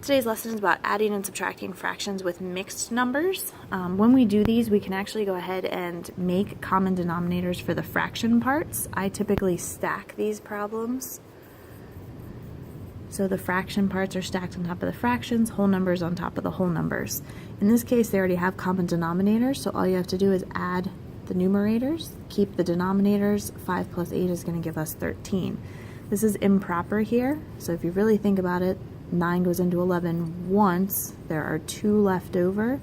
Today's lesson is about adding and subtracting fractions with mixed numbers. When we do these, we can actually go ahead and make common denominators for the fraction parts. I typically stack these problems. So the fraction parts are stacked on top of the fractions, whole numbers on top of the whole numbers. In this case, they already have common denominators, so all you have to do is add the numerators, keep the denominators. 5 plus 8 is going to give us 13. This is improper here, so if you really think about it, 9 goes into 11 once, there are 2 left over.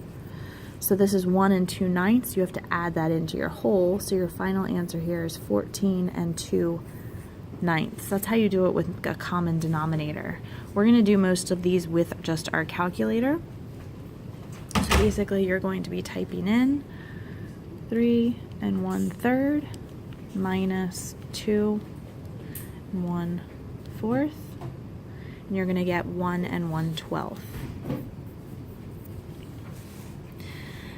So this is 1 and 2/9. You have to add that into your whole, so your final answer here is 14 and 2/9. That's how you do it with a common denominator. We're going to do most of these with just our calculator. So basically you're going to be typing in 3 and 1/3 minus 2 and 1/4. And you're going to get 1 and 1/12.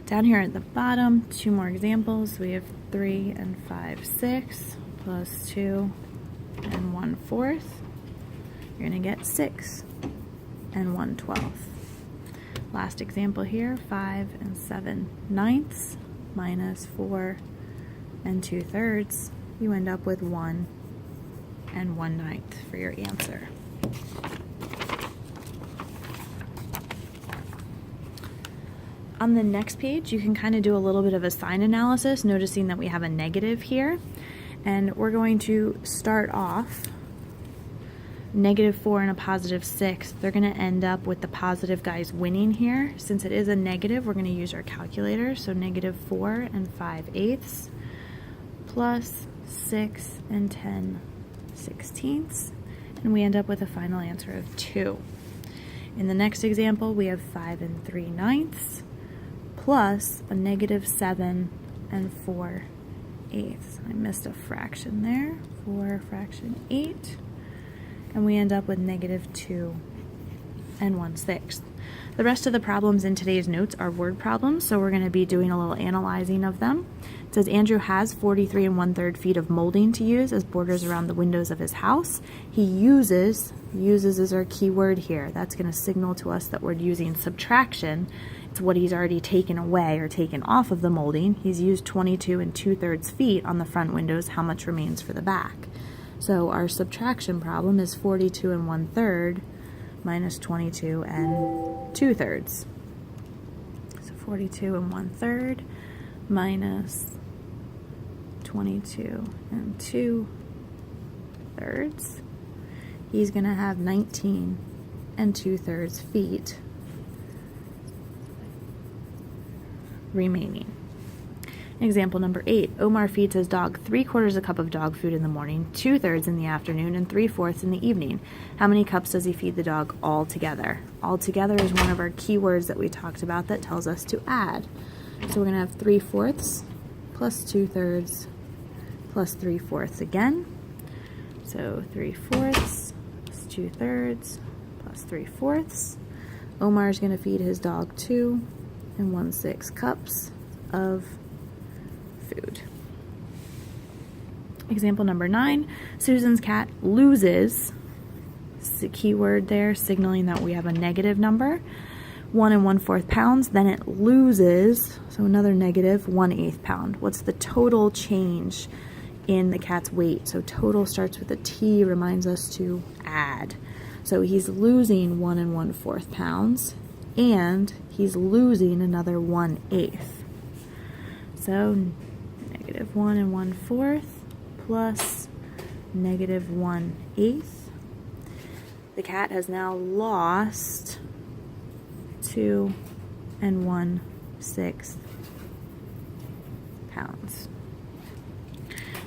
Down here at the bottom, 2 more examples. We have 3 and 5/6 plus 2 and 1/4. You're going to get 6 and 1/12. Last example here, 5 and 7/9 minus 4 and 2/3. You end up with 1 and 1/9 for your answer. On the next page, you can kind of do a little bit of a sign analysis, noticing that we have a negative here. And we're going to start off -4 and a +6. They're going to end up with the positive guys winning here. Since it is a negative, we're going to use our calculator. So -4 and 5/8 plus 6 and 10/16. And we end up with a final answer of 2. In the next example, we have 5 and 3/9 plus a -7 and 4/8. I missed a fraction there, 4 fraction 8. And we end up with -2 and 1/6. The rest of the problems in today's notes are word problems, so we're going to be doing a little analyzing of them. It says Andrew has 43 and 1/3 feet of molding to use as borders around the windows of his house. He uses is our key word here. That's going to signal to us that we're using subtraction. It's what he's already taken away or taken off of the molding. He's used 22 and 2/3 feet on the front windows. How much remains for the back? So our subtraction problem is 42 and 1/3 minus 22 and 2/3. So 42 and 1/3 minus 22 and 2/3. He's going to have 19 and 2/3 feet remaining. Example number 8. Omar feeds his dog 3/4 a cup of dog food in the morning, 2/3 in the afternoon, and 3/4 in the evening. How many cups does he feed the dog all together? All together is one of our keywords that we talked about that tells us to add. So we're going to have 3/4 plus 2/3 plus 3/4 again. So 3/4 plus 2/3 plus 3/4. Omar is going to feed his dog 2 and 1/6 cups of food. Example number 9. Susan's cat loses. It's the key word there, signaling that we have a negative number. 1 and 1/4 pounds. Then it loses, so another negative, 1/8 pound. What's the total change in the cat's weight? So total starts with a T, reminds us to add. So he's losing 1 and 1/4 pounds, and he's losing another 1/8. So -1 and 1/4 plus -1/8. The cat has now lost 2 and 1/6 pounds.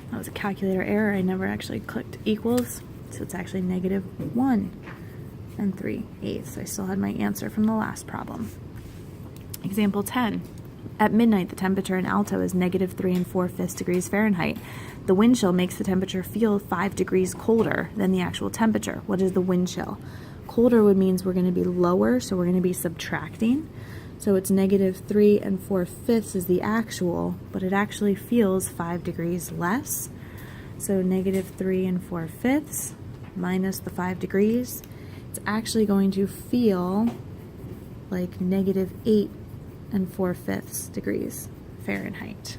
That was a calculator error. I never actually clicked equals, so it's actually -1 and 3/8. I still had my answer from the last problem. Example 10. At midnight, the temperature in Alto is -3 and 4/5 degrees Fahrenheit. The wind chill makes the temperature feel 5 degrees colder than the actual temperature. What is the wind chill? Colder would means we're going to be lower, so we're going to be subtracting. So it's -3 and 4/5 is the actual, but it actually feels 5 degrees less. So -3 and 4/5 minus the 5 degrees it's actually going to feel like -8 4/5 degrees Fahrenheit.